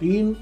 3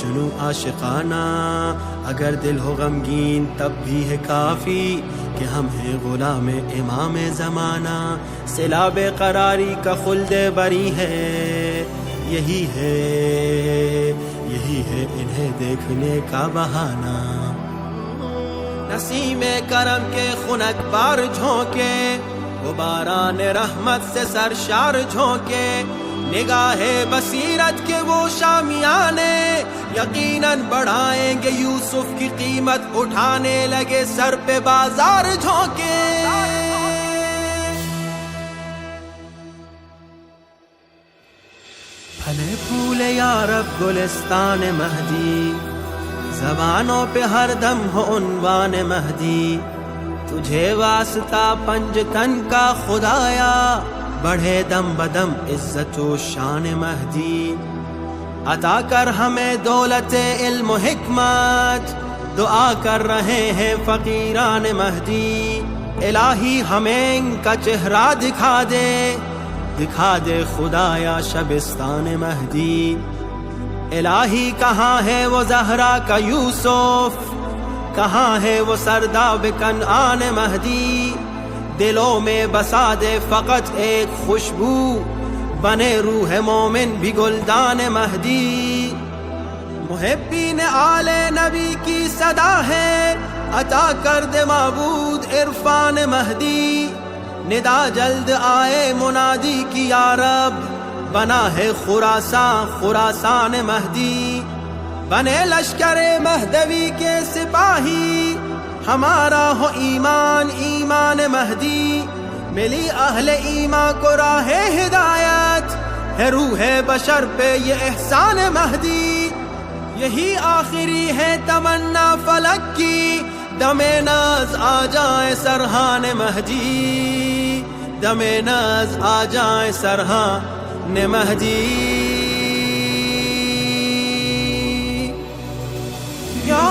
جنوں عاشقانہ. اگر دل ہو غمگین تب بھی ہے کافی کہ ہم ہیں غلام امام زمانہ. سیلاب قراری کا خلد بری ہے، یہی ہے انہیں دیکھنے کا بہانہ. نسیم کرم کے خنک بار جھونکے، وہ باران رحمت سے سرشار جھونکے. نگاہ بصیرت کے وہ شامیانے یقیناً بڑھائیں گے یوسف کی قیمت. اٹھانے لگے سر پہ بازار جھونکے. پھلے پھولے یا رب گلستان مہدی، زبانوں پہ ہر دم ہو عنوان مہدی. تجھے واسطہ پنجتن کا خدایا، بڑھے دم بدم عزت و شان مہدی. عطا کر ہمیں دولت علم و حکمت، دعا کر رہے ہیں فقیران مہدی. الہی ہمیں ان کا چہرہ دکھا دے خدایا شبستان مہدی. الہی کہاں ہے وہ زہرا کا یوسف، کہاں ہے وہ سرداب کنعان مہدی. دلوں میں بسا دے فقط ایک خوشبو، بنے روح مومن بھی گلدان مہدی. محبین آل نبی کی صدا ہے، عطا کر دے معبود عرفان مہدی. ندا جلد آئے منادی کی یا رب، بنا ہے خراسان مہدی. بنے لشکر مہدوی کے سپاہی، ہمارا ہو ایمان مہدی. ملی اہل ایمان کو راہ ہدایت، ہے روح بشر پہ یہ احسان مہدی. یہی آخری ہے تمنا فلک کی، دم ناز آ جائے سرحان مہدی. دم ناز آ جائے سرحان مہدی. یا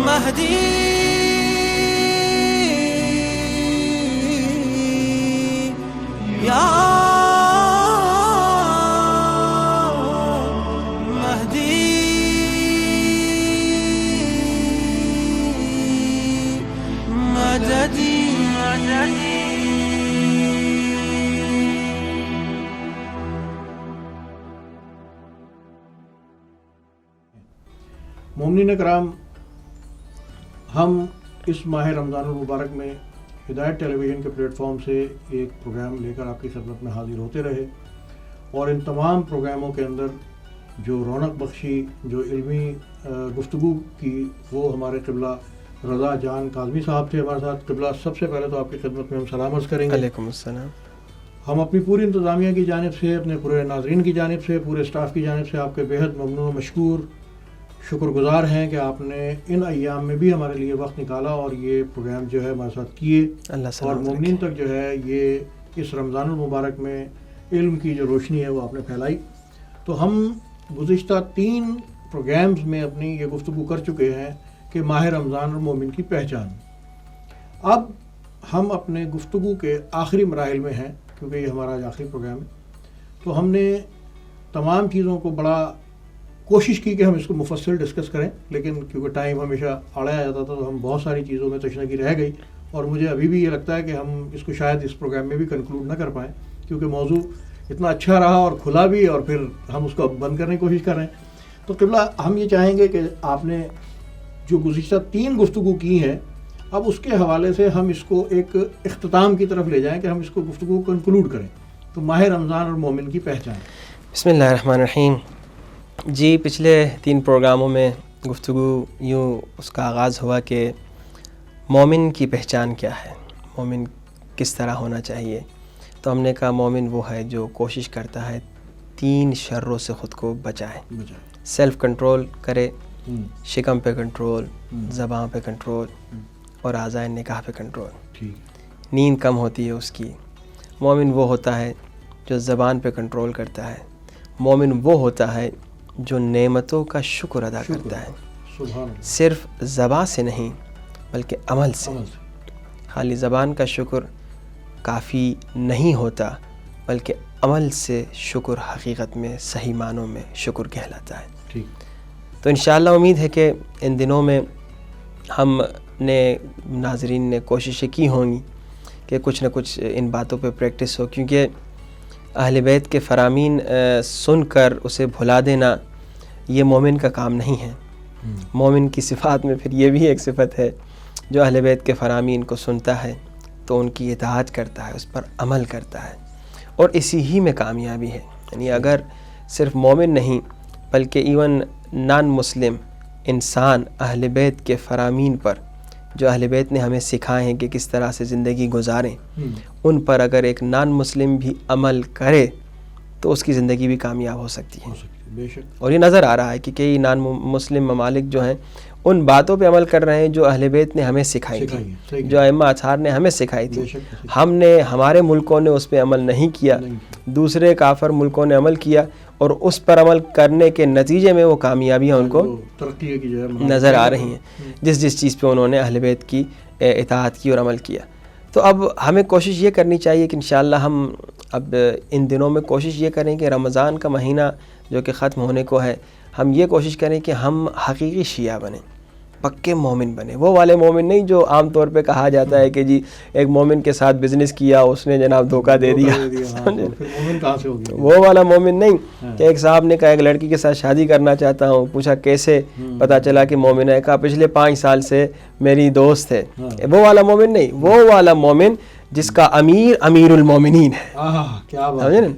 مہدی یا مہدی مددی. مومنین کرام، ہم اس ماہ رمضان المبارک میں ہدایت ٹیلی ویژن کے پلیٹ فارم سے ایک پروگرام لے کر آپ کی خدمت میں حاضر ہوتے رہے، اور ان تمام پروگراموں کے اندر جو رونق بخشی، جو علمی گفتگو کی، وہ ہمارے قبلہ رضا جان کاظمی صاحب تھے ہمارے ساتھ. قبلہ سب سے پہلے تو آپ کی خدمت میں ہم سلام عرض کریں گے. علیکم السلام. ہم اپنی پوری انتظامیہ کی جانب سے، اپنے پورے ناظرین کی جانب سے، پورے اسٹاف کی جانب سے آپ کے بےحد ممنون و مشکور، شکر گزار ہیں کہ آپ نے ان ایام میں بھی ہمارے لیے وقت نکالا اور یہ پروگرام جو ہے ہمارے ساتھ کیے، اور مومنین تک جو ہے یہ اس رمضان المبارک میں علم کی جو روشنی ہے وہ آپ نے پھیلائی. تو ہم گزشتہ 3 پروگرامز میں اپنی یہ گفتگو کر چکے ہیں کہ ماہ رمضان اور مومن کی پہچان. اب ہم اپنے گفتگو کے آخری مراحل میں ہیں، کیونکہ یہ ہمارا آج آخری پروگرام ہے. تو ہم نے تمام چیزوں کو بڑا کوشش کی کہ ہم اس کو مفصل ڈسکس کریں، لیکن کیونکہ ٹائم ہمیشہ آڑا جاتا تھا تو ہم بہت ساری چیزوں میں تشنگی رہ گئی، اور مجھے ابھی بھی یہ لگتا ہے کہ ہم اس کو شاید اس پروگرام میں بھی کنکلوڈ نہ کر پائیں، کیونکہ موضوع اتنا اچھا رہا اور کھلا بھی، اور پھر ہم اس کو بند کرنے کی کوشش کر رہے ہیں. تو قبلہ ہم یہ چاہیں گے کہ آپ نے جو گزشتہ 3 گفتگو کی ہیں، اب اس کے حوالے سے ہم اس کو ایک اختتام کی طرف لے جائیں کہ ہم اس کو گفتگو کنکلوڈ کریں. تو ماہ رمضان اور مومن کی پہچان. بسم اللہ الرحمن الرحیم. جی، پچھلے 3 پروگراموں میں گفتگو یوں اس کا آغاز ہوا کہ مومن کی پہچان کیا ہے، مومن کس طرح ہونا چاہیے. تو ہم نے کہا مومن وہ ہے جو کوشش کرتا ہے 3 شروں سے خود کو بچائے. سیلف کنٹرول کرے، شکم پہ کنٹرول، زبان پہ کنٹرول، اور اعضائے نکاح پہ کنٹرول. نیند کم ہوتی ہے اس کی. مومن وہ ہوتا ہے جو زبان پہ کنٹرول کرتا ہے. مومن وہ ہوتا ہے جو نعمتوں کا شکر ادا کرتا ہے، صرف زبان سے نہیں بلکہ عمل سے. خالی زبان کا شکر کافی نہیں ہوتا، بلکہ عمل سے شکر حقیقت میں صحیح معنوں میں شکر کہلاتا ہے. ٹھیک. تو انشاءاللہ امید ہے کہ ان دنوں میں ہم نے ناظرین نے کوششیں کی ہوں گی کہ کچھ نہ کچھ ان باتوں پہ پریکٹس ہو، کیونکہ اہل بیت کے فرامین سن کر اسے بھلا دینا یہ مومن کا کام نہیں ہے. مومن کی صفات میں پھر یہ بھی ایک صفت ہے جو اہل بیت کے فرامین کو سنتا ہے تو ان کی اطاعت کرتا ہے، اس پر عمل کرتا ہے، اور اسی ہی میں کامیابی ہے. یعنی اگر صرف مومن نہیں بلکہ ایون نان مسلم انسان اہل بیت کے فرامین پر جو اہل بیت نے ہمیں سکھائے ہیں کہ کس طرح سے زندگی گزاریں، ان پر اگر ایک نان مسلم بھی عمل کرے تو اس کی زندگی بھی کامیاب ہو سکتی ہے. بے شک. اور یہ نظر آ رہا ہے کہ کئی نان مسلم ممالک جو ہیں ان باتوں پہ عمل کر رہے ہیں جو اہل بیت نے ہمیں سکھائی تھی، جو ائمہ اطہار نے ہمیں سکھائی تھی. ہم نے، ہمارے ملکوں نے اس پہ عمل نہیں کیا، دوسرے کافر ملکوں نے عمل کیا، اور اس پر عمل کرنے کے نتیجے میں وہ کامیابیاں ان کو ترقی کی نظر آ رہی ہیں جس چیز پہ انہوں نے اہل بیت کی اطاعت کی اور عمل کیا. تو اب ہمیں کوشش یہ کرنی چاہیے کہ انشاءاللہ ہم اب ان دنوں میں کوشش یہ کریں کہ رمضان کا مہینہ جو کہ ختم ہونے کو ہے، ہم یہ کوشش کریں کہ ہم حقیقی شیعہ بنیں، پکے مومن بنے. وہ والے مومن نہیں جو عام طور پہ کہا جاتا ہے کہ جی ایک مومن کے ساتھ بزنس کیا، اس نے جناب دھوکہ دے دیا. وہ والا مومن نہیں کہ ایک صاحب نے کہا ایک لڑکی کے ساتھ شادی کرنا چاہتا ہوں، پوچھا کیسے، پتا چلا کہ مومن ہے، کہا پچھلے 5 سال سے میری دوست ہے. وہ والا مومن نہیں، وہ والا مومن جس کا امیر المومنین ہے.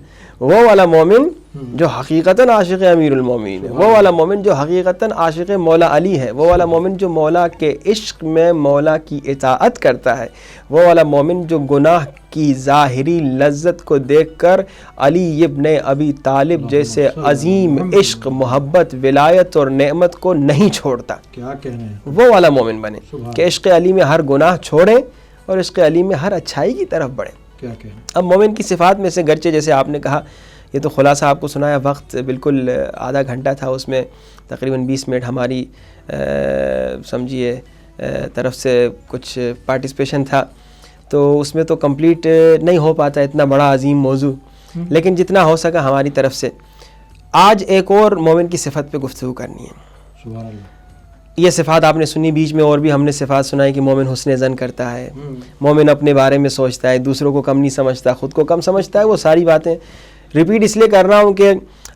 وہ والا مومن جو حقیقتاً عاشق امیر المومنین ہے، وہ والا مومن جو حقیقتاً عاشق مولا علی ہے، وہ والا مومن جو مولا کے عشق میں مولا کی اطاعت کرتا ہے، وہ والا مومن جو گناہ کی ظاہری لذت کو دیکھ کر علی ابن ابی طالب جیسے عظیم عشق، محبت، ولایت اور نعمت کو نہیں چھوڑتا. کیا کہنے ہیں. وہ والا مومن بنے کہ عشق علی میں ہر گناہ چھوڑیں اور عشق علی میں ہر اچھائی کی طرف بڑھیں. کیا کہیں. اب مومن کی صفات میں سے گرچہ جیسے آپ نے کہا یہ تو خلاصہ آپ کو سنایا، وقت بالکل آدھا گھنٹہ تھا، اس میں تقریباً 20 منٹ ہماری سمجھیے طرف سے کچھ پارٹیسپیشن تھا، تو اس میں تو کمپلیٹ نہیں ہو پاتا اتنا بڑا عظیم موضوع، لیکن جتنا ہو سکا ہماری طرف سے. آج ایک اور مومن کی صفت پہ گفتگو کرنی ہے. سبحان اللہ. یہ صفات آپ نے سنی، بیچ میں اور بھی ہم نے صفات سنائی کہ مومن حسن ظن کرتا ہے، مومن اپنے بارے میں سوچتا ہے، دوسروں کو کم نہیں سمجھتا، خود کو کم سمجھتا ہے. وہ ساری باتیں ریپیٹ اس لیے کر رہا ہوں کہ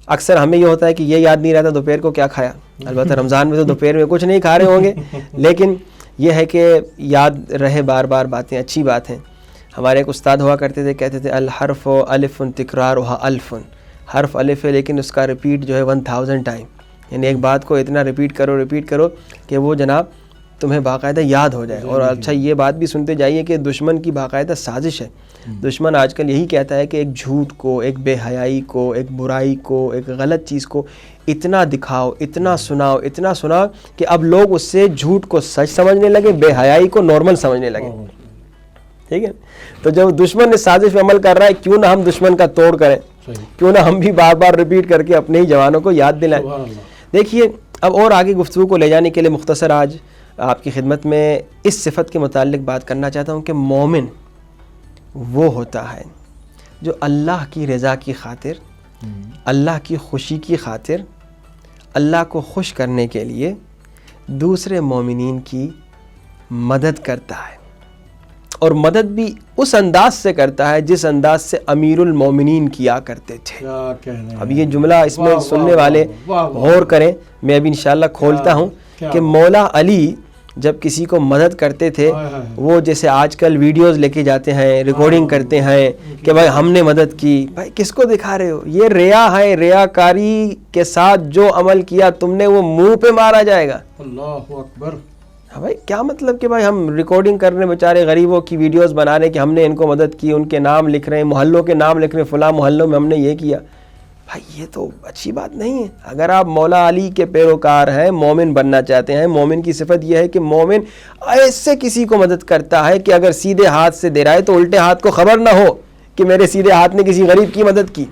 اکثر ہمیں یہ ہوتا ہے کہ یہ یاد نہیں رہتا دوپہر کو کیا کھایا. البتہ رمضان میں تو دوپہر میں کچھ نہیں کھا رہے ہوں گے، لیکن یہ ہے کہ یاد رہے بار بار باتیں، اچھی بات ہیں. ہمارے ایک استاد ہوا کرتے تھے، کہتے تھے الحرف الف تکرارها الف. حرف الف ہے لیکن اس کا ریپیٹ جو ہے 1000 ٹائم، یعنی ایک بات کو اتنا ریپیٹ کرو کہ وہ جناب تمہیں باقاعدہ یاد ہو جائے. اور اچھا یہ بات بھی سنتے جائیے کہ دشمن کی باقاعدہ سازش ہے. دشمن آج کل یہی کہتا ہے کہ ایک جھوٹ کو، ایک بے حیائی کو، ایک برائی کو، ایک غلط چیز کو اتنا دکھاؤ، اتنا سناؤ کہ اب لوگ اس سے جھوٹ کو سچ سمجھنے لگے، بے حیائی کو نارمل سمجھنے لگے. ٹھیک ہے. تو جب دشمن نے سازش پہ عمل کر رہا ہے، کیوں نہ ہم دشمن کا توڑ کریں، کیوں نہ ہم بھی بار بار ریپیٹ کر کے اپنے ہی جوانوں کو یاد دلائیں. دیکھیے اب اور آگے گفتگو کو لے جانے کے لیے مختصر آج آپ کی خدمت میں اس صفت کے متعلق بات کرنا چاہتا ہوں کہ مومن وہ ہوتا ہے جو اللہ کی رضا کی خاطر، اللہ کی خوشی کی خاطر، اللہ کو خوش کرنے کے لیے دوسرے مومنین کی مدد کرتا ہے، اور مدد بھی اس انداز سے کرتا ہے جس انداز سے امیر المومنین کیا کرتے تھے. اب یہ جملہ اس میں سننے والے غور کریں، میں ابھی انشاءاللہ کھولتا ہوں کہ مولا علی جب کسی کو مدد کرتے تھے، وہ جیسے آج کل ویڈیوز لے کے جاتے ہیں، ریکارڈنگ کرتے ہیں کہ بھائی ہم نے مدد کی. بھائی کس کو دکھا رہے ہو؟ یہ ریا ہے. ریاکاری کے ساتھ جو عمل کیا تم نے وہ منہ پہ مارا جائے گا. اللہ اکبر. بھائی کیا مطلب کہ بھائی ہم ریکارڈنگ کر رہے ہیں، بیچارے غریبوں کی ویڈیوز بنا رہے ہیں کہ ہم نے ان کو مدد کی، ان کے نام لکھ رہے ہیں، محلوں کے نام لکھ رہے ہیں، فلاں محلوں میں ہم نے یہ کیا. بھائی یہ تو اچھی بات نہیں ہے. اگر آپ مولا علی کے پیروکار ہیں، مومن بننا چاہتے ہیں، مومن کی صفت یہ ہے کہ مومن ایسے کسی کو مدد کرتا ہے کہ اگر سیدھے ہاتھ سے دے رہا ہے تو الٹے ہاتھ کو خبر نہ ہو کہ میرے سیدھے ہاتھ نے کسی غریب کی مدد کی.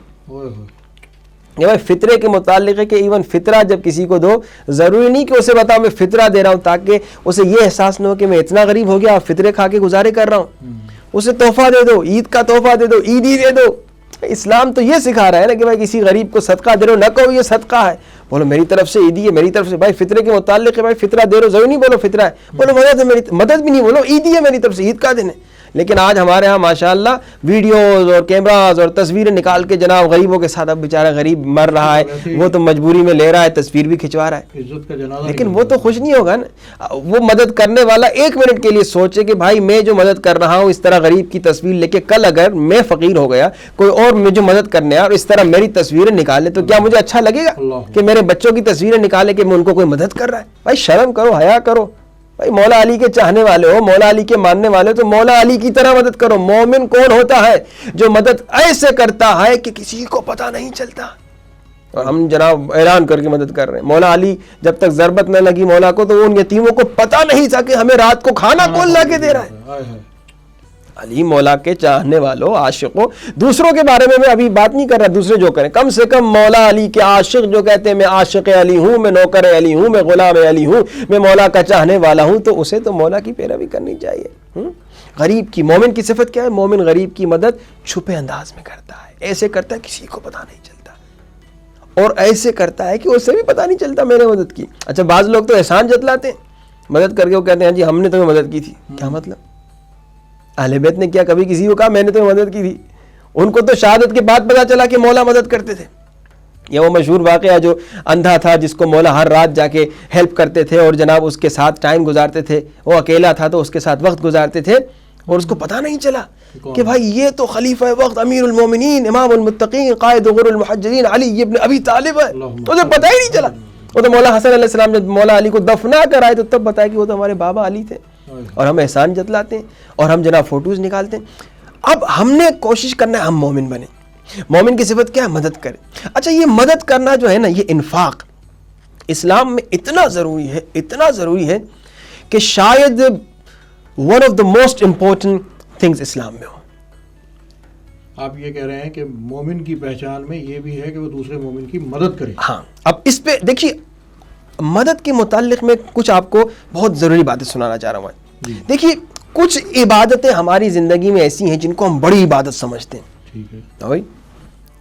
یہ بھائی فطرے کے متعلق ہے کہ ایون فطرہ جب کسی کو دو، ضروری نہیں کہ اسے بتاؤ میں فطرہ دے رہا ہوں تاکہ اسے یہ احساس نہ ہو کہ میں اتنا غریب ہو گیا فطرے کھا کے گزارے کر رہا ہوں. اسے تحفہ دے دو، عید کا تحفہ دے دو، عیدی دے دو. اسلام تو یہ سکھا رہا ہے نا کہ بھائی کسی غریب کو صدقہ دے رہے ہو نہ کہو یہ صدقہ ہے, بولو میری طرف سے عیدی ہے, میری طرف سے. بھائی فطرے کے متعلق ہے, بھائی فطرہ دے رہے ہو ضرور نہیں بولو فطرہ ہے, بولو مدد ہے میری, مدد بھی نہیں بولو عیدی ہے میری طرف سے, عید کا دن ہے. لیکن آج ہمارے ہاں ماشاءاللہ ویڈیوز اور کیمراز اور تصویریں نکال کے جناب غریبوں کے ساتھ, اب بیچارہ غریب مر رہا ہے وہ تو مجبوری میں لے رہا ہے, تصویر بھی کھنچوا رہا ہے, عزت کا جنازہ, لیکن وہ تو خوش نہیں ہوگا نا. وہ مدد کرنے والا ایک منٹ کے لیے سوچے کہ بھائی میں جو مدد کر رہا ہوں اس طرح غریب کی تصویر لے کے, کل اگر میں فقیر ہو گیا کوئی اور مجھے مدد کرنے اور اس طرح میری تصویریں نکالے تو کیا مجھے اچھا لگے گا کہ میرے بچوں کی تصویریں نکالے کہ میں ان کو کوئی مدد کر رہا ہے؟ بھائی شرم کرو, حیا کرو. بھائی مولا علی کے چاہنے والے ہو, مولا علی کے ماننے والے ہو تو مولا علی کی طرح مدد کرو. مومن کون ہوتا ہے؟ جو مدد ایسے کرتا ہے کہ کسی کو پتہ نہیں چلتا. اور ہم جناب اعلان کر کے مدد کر رہے ہیں. مولا علی جب تک ضربت نہ لگی مولا کو تو ان یتیموں کو پتہ نہیں تھا کہ ہمیں رات کو کھانا کون لا کے دے رہا ہے. علی مولا کے چاہنے والوں, عاشقوں. دوسروں کے بارے میں میں ابھی بات نہیں کر رہا, دوسرے جو کریں, کم سے کم مولا علی کے عاشق جو کہتے ہیں میں عاشق علی ہوں, میں نوکر علی ہوں, میں غلام علی ہوں, میں مولا کا چاہنے والا ہوں, تو اسے تو مولا کی پیروی کرنی چاہیے. غریب کی, مومن کی صفت کیا ہے؟ مومن غریب کی مدد چھپے انداز میں کرتا ہے, ایسے کرتا ہے کسی کو پتہ نہیں چلتا, اور ایسے کرتا ہے کہ اسے بھی پتہ نہیں چلتا میں نے مدد کی. اچھا بعض لوگ تو احسان جتلاتے ہیں مدد کر کے, وہ کہتے ہیں جی ہم نے تمہیں مدد کی تھی. کیا مطلب؟ اہل بیت نے کیا کبھی کسی کو کہا میں نے تمہیں مدد کی تھی؟ ان کو تو شہادت کے بعد پتا چلا کہ مولا مدد کرتے تھے. یہ وہ مشہور واقعہ جو اندھا تھا جس کو مولا ہر رات جا کے ہیلپ کرتے تھے اور جناب اس کے ساتھ ٹائم گزارتے تھے, وہ اکیلا تھا تو اس کے ساتھ وقت گزارتے تھے, اور اس کو پتہ نہیں چلا کہ بھائی یہ تو خلیفہ وقت امیر المومنین امام المتقین قائد غر المحجرین علی ابن ابی طالب ہے. اسے پتہ ہی نہیں چلا. وہ تو مولا حسن علیہ السلام جب مولا علی کو دفنا کر آئے تو تب بتایا کہ وہ تو ہمارے بابا علی تھے, اور ہم احسان جتلاتے ہیں اور ہم جناب فوٹوز نکالتے ہیں. اب ہم نے کوشش کرنا ہے ہم مومن بنیں. مومن کی صفت کیا ہے؟ مدد کریں. اچھا یہ مدد کرنا جو ہے نا, یہ انفاق اسلام میں اتنا ضروری ہے, اتنا ضروری ہے کہ شاید one of the most important things اسلام میں ہو. آپ یہ کہہ رہے ہیں کہ مومن کی پہچان میں یہ بھی ہے کہ وہ دوسرے مومن کی مدد کرے. ہاں, اب اس پہ دیکھیے مدد کے متعلق میں کچھ آپ کو بہت ضروری باتیں سنانا چاہ رہا ہوں. دیکھیے کچھ عبادتیں ہماری زندگی میں ایسی ہیں جن کو ہم بڑی عبادت سمجھتے ہیں. ٹھیک ہے بھائی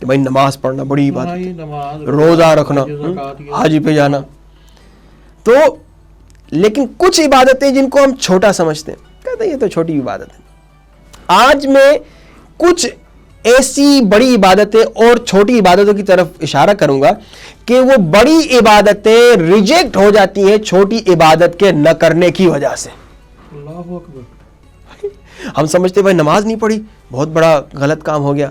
کہ بھائی نماز پڑھنا بڑی عبادت, روزہ رکھنا, حج پہ جانا. تو لیکن کچھ عبادتیں جن کو ہم چھوٹا سمجھتے ہیں, کہتے ہیں یہ تو چھوٹی عبادت ہے. آج میں کچھ ایسی بڑی عبادتیں اور چھوٹی عبادتوں کی طرف اشارہ کروں گا کہ وہ بڑی عبادتیں ریجیکٹ ہو جاتی ہیں چھوٹی عبادت کے نہ کرنے کی وجہ سے. اللہ اکبر. ہم سمجھتے بھائی نماز نہیں پڑھی بہت بڑا غلط کام ہو گیا,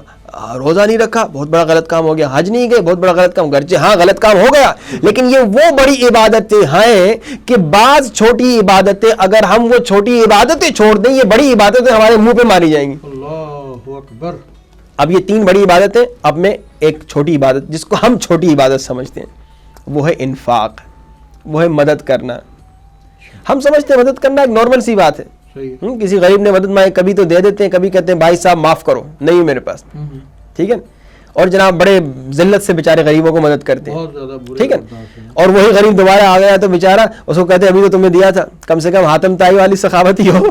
روزہ نہیں رکھا بہت بڑا غلط کام ہو گیا, حج نہیں گئے بہت بڑا غلط کام. گرچہ ہاں غلط کام ہو گیا, لیکن یہ وہ بڑی عبادتیں ہیں کہ بعض چھوٹی عبادتیں اگر ہم وہ چھوٹی عبادتیں چھوڑ دیں, یہ بڑی عبادتیں ہمارے منہ پہ ماری جائیں گی. اللہ اکبر. اب یہ تین بڑی عبادتیں, اب میں ایک چھوٹی عبادت جس کو ہم چھوٹی عبادت سمجھتے ہیں وہ ہے انفاق, وہ ہے مدد کرنا. ہم سمجھتے ہیں مدد کرنا ایک نارمل سی بات ہے, کسی غریب نے مدد مانگی کبھی تو دے دیتے ہیں, کبھی کہتے ہیں بھائی صاحب معاف کرو نہیں میرے پاس, ٹھیک ہے, اور جناب بڑے ذلت سے بیچارے غریبوں کو مدد کرتے ہیں, ٹھیک ہے. اور وہی غریب دوبارہ آ گیا تو بیچارہ اس کو کہتے ہیں ابھی تو تمہیں دیا تھا. کم سے کم حاتم طائی والی سخاوت ہی ہو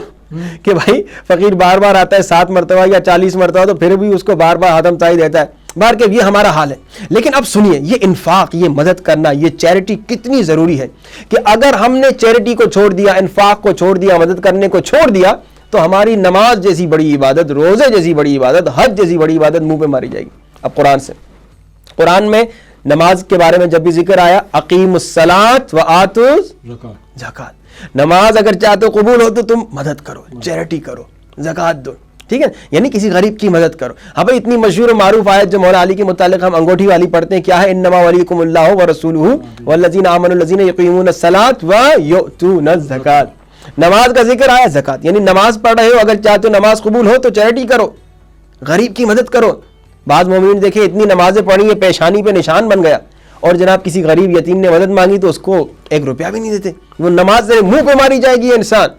کہ بھائی فقیر بار بار آتا ہے 7 مرتبہ یا 40 مرتبہ تو پھر بھی اس کو بار بار حاتم طائی دیتا ہے. بار کہ یہ ہمارا حال ہے. لیکن اب سنیے, یہ انفاق, یہ مدد کرنا, یہ چیریٹی کتنی ضروری ہے کہ اگر ہم نے چیریٹی کو چھوڑ دیا, انفاق کو چھوڑ دیا, مدد کرنے کو چھوڑ دیا تو ہماری نماز جیسی بڑی عبادت, روزے جیسی بڑی عبادت, حج جیسی بڑی عبادت منہ پہ ماری جائے گی. اب قرآن سے, قرآن میں نماز کے بارے میں جب بھی ذکر آیا اقیم الصلاۃ و آتوا زکات, نماز اگر چاہتے ہو قبول ہو تو تم مدد کرو, چیریٹی کرو, زکات دو, ٹھیک ہے, یعنی کسی غریب کی مدد کرو. ہاں بھائی اتنی مشہور و معروف آیت جو مولا علی کے متعلق ہم انگوٹھی والی پڑھتے ہیں, کیا ہے؟ انما ولیکم اللہ ورسولہ والذین آمنوا الذین یقیمون الصلاۃ ویؤتون الزکات. نماز کا ذکر آیا, زکات, یعنی نماز پڑھ رہے ہو اگر چاہتے ہو نماز قبول ہو تو چیریٹی کرو, غریب کی مدد کرو. بعض مومنین دیکھے اتنی نمازیں پڑھی ہیں پیشانی پہ نشان بن گیا, اور جناب کسی غریب یتیم نے مدد مانگی تو اس کو 1 روپیہ بھی نہیں دیتے. وہ نماز تیرے منہ پہ ماری جائے گی, انسان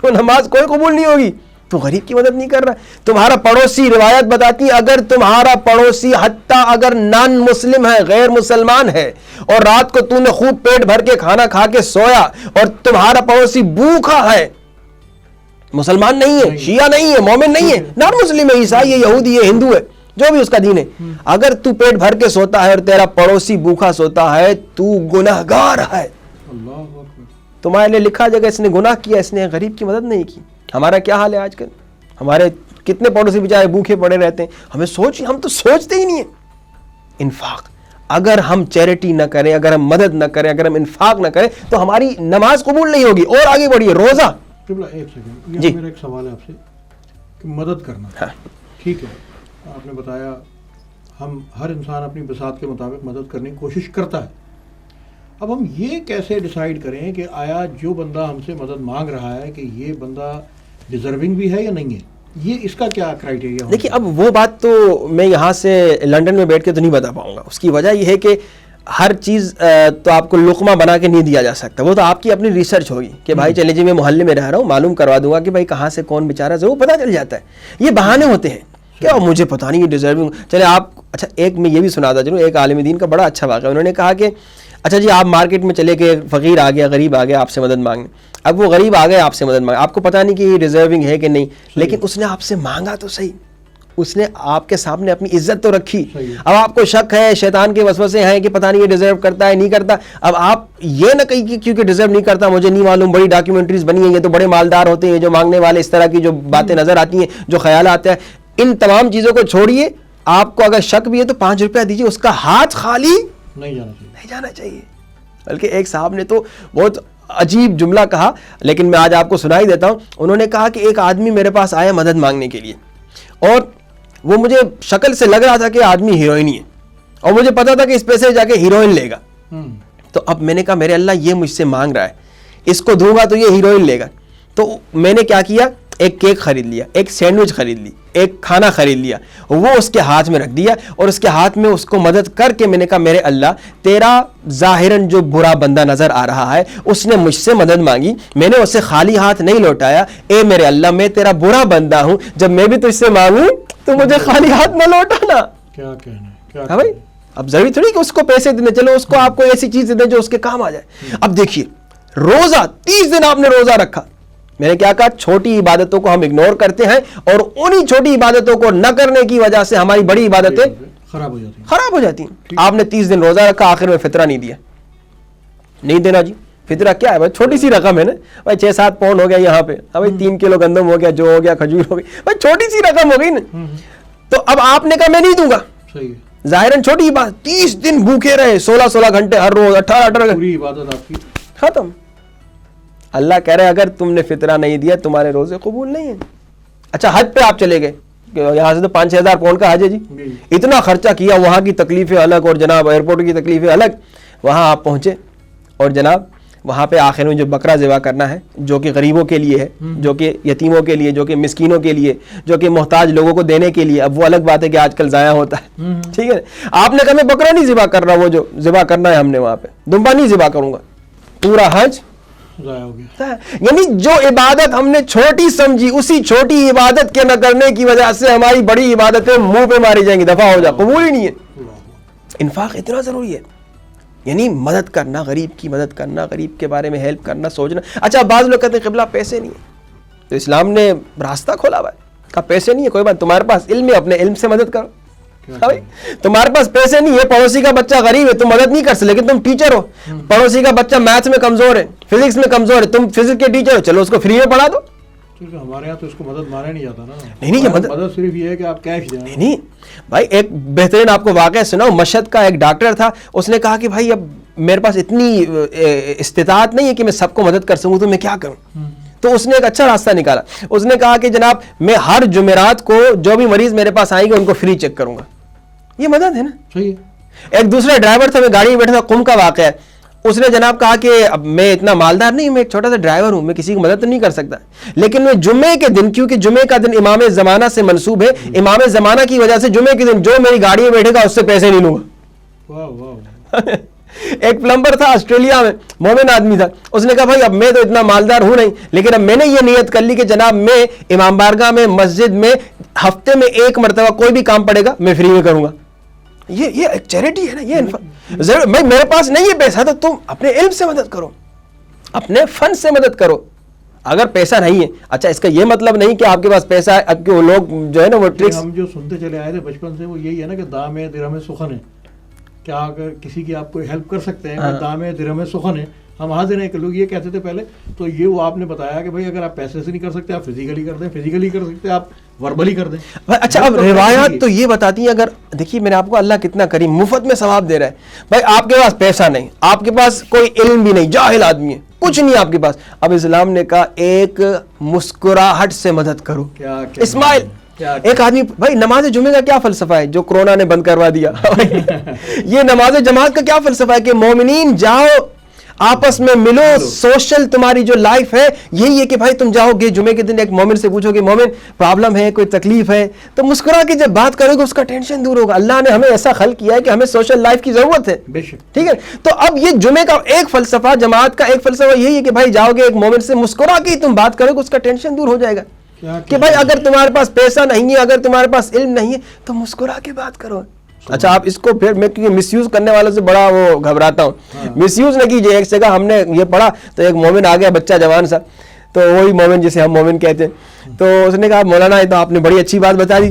وہ نماز کوئی قبول نہیں ہوگی, تو غریب کی مدد نہیں کر رہا. تمہارا پڑوسی, روایت بتاتی ہے اگر تمہارا پڑوسی حتیٰ اگر نان مسلم ہے, غیر مسلمان ہے, اور رات کو تو نے خوب پیٹ بھر کے کھانا کھا کے سویا اور تمہارا پڑوسی بھوکا ہے, مسلمان نہیں ہے, شیعہ نہیں ہے, مومن نہیں ہے, نان مسلم ہے, عیسائی ہے, یہودی ہے, ہندو ہے, جو بھی اس کا دین ہے. اگر تو پیٹ بھر کے سوتا ہے اور تیرا پڑوسی بھوکا سوتا ہے تو گناہگار ہے. اللہ اکبر. تمہارے لیے لکھا جائے گا اس نے گناہ کیا, اس نے غریب کی مدد نہیں کی. ہمارا کیا حال ہے آج کل؟ ہمارے کتنے پڑوسی بیچارے بھوکے پڑے رہتے ہیں, ہم تو سوچتے ہی نہیں ہیں. انفاق, اگر ہم چیریٹی نہ کریں, اگر ہم مدد نہ کریں, اگر ہم انفاق نہ کریں تو ہماری نماز قبول نہیں ہوگی. اور آگے بڑھیے, روزہ. ایک سیکنڈ, جی میرا ایک سوال ہے آپ سے کہ مدد کرنا. ہاں ٹھیک ہے, آپ نے بتایا ہم ہر انسان اپنی بساط کے مطابق مدد کرنے کی کوشش کرتا ہے. اب ہم یہ کیسے ڈیسائیڈ کریں کہ آیا جو بندہ ہم سے مدد مانگ رہا ہے کہ یہ بندہ ڈیزرونگ بھی ہے یا نہیں ہے؟ یہ اس کا کیا کرائٹیریا؟ دیکھیے, اب وہ بات تو میں یہاں سے لنڈن میں بیٹھ کے تو نہیں بتا پاؤں گا. اس کی وجہ یہ ہے کہ ہر چیز تو آپ کو لقمہ بنا کے نہیں دیا جا سکتا. وہ تو آپ کی اپنی ریسرچ ہوگی کہ بھائی چلے جی میں محلے میں رہ رہا ہوں, معلوم کروا دوں گا کہ بھائی کہاں سے کون بیچارہ, ضرور پتہ چل جاتا ہے. یہ بہانے ہوتے ہیں کیا مجھے پتہ نہیں یہ ڈیزرونگ. چلے آپ, اچھا ایک میں یہ بھی سناتا چلوں, ایک عالم دین کا بڑا اچھا واقعہ. انہوں نے کہا کہ اچھا جی آپ مارکیٹ میں چلے گئے, فقیر آ گیا, غریب آ گیا آپ سے مدد مانگنے. اب وہ غریب آ گئے آپ سے مدد مانگنے, آپ کو پتہ نہیں کہ یہ ڈیزرونگ ہے کہ نہیں, لیکن اس نے آپ سے مانگا تو صحیح, اس نے آپ کے سامنے اپنی عزت تو رکھی. اب آپ کو شک ہے, شیطان کے وسوسے ہیں کہ پتہ نہیں یہ ڈیزرو کرتا ہے نہیں کرتا. اب آپ یہ نہ کہیں کہ کیونکہ ڈیزرو نہیں کرتا مجھے نہیں معلوم, بڑی ڈاکیومنٹریز بنی ہیں, یہ تو بڑے مالدار ہوتے ہیں جو مانگنے والے, اس طرح کی جو باتیں نظر آتی ہیں, جو خیال آتا ہے. ان تمام چیزوں کو چھوڑیے, آپ کو اگر شک بھی ہے تو 5 روپیہ دیجیے, اس کا ہاتھ خالی نہیں جانا چاہیے. بلکہ ایک صاحب نے تو بہت عجیب جملہ کہا, لیکن میں آج آپ کو سنا ہی دیتا ہوں. انہوں نے کہا کہ ایک آدمی میرے پاس آیا مدد مانگنے کے لیے, اور وہ مجھے شکل سے لگ رہا تھا کہ آدمی ہیروئن ہی ہے, اور مجھے پتا تھا کہ اس پیسے جا کے ہیروئن لے گا. تو اب میں نے کہا میرے اللہ یہ مجھ سے مانگ رہا ہے, اس کو دوں گا تو یہ ہیروئن لے گا. تو میں نے کیا کیا, ایک کیک خرید لیا, ایک سینڈوچ خرید لی, ایک کھانا خرید لیا, وہ اس کے ہاتھ میں رکھ دیا, اور اس کے ہاتھ میں اس کو مدد کر کے میں نے کہا میرے اللہ تیرا ظاہراً جو برا بندہ نظر آ رہا ہے اس نے مجھ سے مدد مانگی, میں نے اسے خالی ہاتھ نہیں لوٹایا. اے میرے اللہ میں تیرا برا بندہ ہوں, جب میں بھی تجھ سے مانگوں تو مجھے خالی ہاتھ نہ لوٹانا. کیا کہنا ہے بھائی. اب ضروری تھوڑی کہ اس کو پیسے دینے, چلو اس کو آپ کو ایسی چیز دیں جو اس کے کام آ جائے. اب دیکھیے روزہ 30 دن آپ نے روزہ رکھا, میں نے کیا کہا چھوٹی عبادتوں کو ہم اگنور کرتے ہیں, اور انہی چھوٹی عبادتوں کو نہ کرنے کی وجہ سے ہماری بڑی عبادتیں خراب ہو جاتی ہیں. آپ نے 30 دن روزہ رکھا, آخر میں فطرہ نہیں دیا, نہیں دینا جی. فطرہ کیا ہے بھائی, چھوٹی سی رقم ہے نا بھائی, 6-7 پاؤنڈ ہو گیا یہاں پہ, بھائی 3 کلو گندم ہو گیا, جو ہو گیا کھجور ہو گئی, بھائی چھوٹی سی رقم ہو گئی نا. تو اب آپ نے کہا میں نہیں دوں گا, ظاہراً چھوٹی بات. 30 دن بھوکے رہے, 16 گھنٹے ہر روز, 18 پوری عبادت آپ کی ختم. اللہ کہہ رہے اگر تم نے فطرہ نہیں دیا تمہارے روزے قبول نہیں ہیں. اچھا حج پہ آپ چلے گئے, یہاں سے تو 5-6 ہزار پاؤنڈ کا حج ہے جی, اتنا خرچہ کیا, وہاں کی تکلیفیں الگ اور جناب ایئرپورٹ کی تکلیفیں الگ. وہاں آپ پہنچے اور جناب وہاں پہ آخر میں جو بکرا ذبح کرنا ہے, جو کہ غریبوں کے لیے ہے, جو کہ یتیموں کے لیے, جو کہ مسکینوں کے لیے, جو کہ محتاج لوگوں کو دینے کے لیے. اب وہ الگ بات ہے کہ آج کل ضائع ہوتا ہے, ٹھیک ہے. آپ نے کہا میں بکرا نہیں ذبح کر رہا, وہ جو ذبح کرنا ہے ہم نے وہاں پہ دمبا نہیں ذبح کروں گا, پورا حج ضائع ہو گیا. یعنی جو عبادت ہم نے چھوٹی سمجھی, اسی چھوٹی عبادت کے نہ کرنے کی وجہ سے ہماری بڑی عبادتیں منہ پہ ماری جائیں گی, دفعہ ہو جا, قبول ہی نہیں ہے. انفاق اتنا ضروری ہے, یعنی مدد کرنا, غریب کی مدد کرنا, غریب کے بارے میں ہیلپ کرنا, سوچنا. اچھا بعض لوگ کہتے ہیں قبلہ پیسے نہیں ہے, تو اسلام نے راستہ کھولا ہوا ہے, کہا پیسے نہیں ہے کوئی بات, تمہارے پاس علم ہے, اپنے علم سے مدد کرو. تمہارے پاس پیسے نہیں ہے, پڑوسی کا بچہ غریب ہے, تم مدد نہیں کر سکتے, لیکن تم ٹیچر ہو. پڑوسی کا بچہ میتھ میں کمزور ہے, فزکس میں کمزور ہے, تم فزکس کے ٹیچر ہو, چلو اس کو فری میں پڑھا دو. ہمارے یہاں تو اس کو مدد مانا نہیں جاتا نا. نہیں, یہ مدد صرف یہ ہے کہ آپ کیش دیں. نہیں بھائی, ایک بہترین آپ کو واقعہ سناؤ. مشہد کا ایک ڈاکٹر تھا, اس نے کہا کہ بھائی اب میرے پاس اتنی استطاعت نہیں ہے کہ میں سب کو مدد کر سکوں, تو میں کیا کروں. تو اس نے ایک اچھا راستہ نکالا. اس نے کہا کہ جناب میں ہر جمعرات کو جو بھی مریض میرے پاس آئیں گے ان کو فری چیک کروں گا. یہ مدد ہے نا. صحیح ہے. ایک دوسرا ڈرائیور تھا, میں گاڑی میں بیٹھا تھا, قم کا واقعہ ہے. اس نے جناب کہا کہ اب میں اتنا مالدار نہیں, میں ایک چھوٹا سا ڈرائیور ہوں, میں کسی کی مدد نہیں کر سکتا, لیکن میں جمعے کے دن, کیونکہ جمعے کا دن امام زمانہ سے منسوب ہے, امام زمانہ کی وجہ سے جمعے کے دن جو میری گاڑی میں بیٹھے گا اس سے پیسے نہیں لوں گا. ایک پلمبر تھا آسٹریلیا میں, مومن آدمی تھا. اس نے کہا بھائی اب میں تو اتنا مالدار ہوں نہیں, لیکن اب میں نے یہ نیت کر لی کہ جناب میں امام بارگاہ میں, مسجد میں ہفتے میں 1 مرتبہ کوئی بھی کام پڑے گا میں فری میں کروں گا. یہ ایک چیریٹی ہے نا. یہ ضرور میرے پاس نہیں ہے پیسہ, تو تم اپنے علم سے مدد کرو, اپنے فن سے مدد کرو, اگر پیسہ نہیں ہے, اچھا اس کا یہ مطلب نہیں کہ آپ کے پاس پیسہ ہے, اب کہ وہ لوگ جو ہے نا وہ ٹرکس, ہم جو سنتے چلے آئے تھے بچپن سے وہ یہی ہے نا کہ دام درہم سخن ہے, کیا اگر کسی کی آپ کو ہیلپ کر سکتے ہیں, دام درہم سخن ہے. ہم حاضر ہیں کہ لوگ یہ کہتے تھے پہلے, تو یہ وہ آپ نے بتایا کہ بھائی اگر آپ پیسے سے نہیں کر سکتے آپ فزیکلی کر دیں, فزیکلی کر سکتے آپ وربلی کر دیں. اچھا اب روایات تو یہ بتاتی ہیں, اگر دیکھیے میں نے آپ کو, اللہ کتنا کریم مفت میں ثواب دے رہا ہے. بھائی آپ کے پاس پیسہ نہیں, آپ کے پاس کوئی علم بھی نہیں, جاہل آدمی ہے, کچھ نہیں آپ کے پاس, اب اسلام نے کہا ایک مسکراہٹ سے مدد کرو, اسمائل. ایک آدمی, بھائی نماز جمعہ کا کیا فلسفہ ہے جو کورونا نے بند کروا دیا؟ یہ نماز جماعت کا کیا فلسفہ ہے کہ مومنین جاؤ آپس میں ملو, سوشل تمہاری جو لائف ہے یہی ہے کہ بھائی تم جاؤ گے جمعے کے دن ایک مومن سے پوچھو کہ مومن پرابلم ہے, کوئی تکلیف ہے, تو مسکرا کے جب بات کرو گے اس کا ٹینشن دور ہوگا. اللہ نے ہمیں ایسا خلق کیا ہے کہ ہمیں سوشل لائف کی ضرورت ہے, ٹھیک ہے. تو اب یہ جمعے کا ایک فلسفہ, جماعت کا ایک فلسفہ یہی ہے کہ بھائی جاؤ گے ایک مومن سے مسکرا کے تم بات کرو گے, اس کا ٹینشن دور ہو جائے گا کہ بھائی اگر تمہارے پاس پیسہ نہیں ہے, اگر تمہارے پاس علم نہیں ہے, تو مسکرا کے بات کرو. اچھا آپ اس کو پھر, میں کیونکہ مس یوز کرنے والوں سے بڑا وہ گھبراتا ہوں, مس یوز نہ کیجیے. ایک جگہ ہم نے یہ پڑھا تو ایک مومن آ گیا, بچہ جوان سا, تو وہی مومن جسے ہم مومن کہتے ہیں, تو اس نے کہا مولانا یہ تو آپ نے بڑی اچھی بات بتا دی,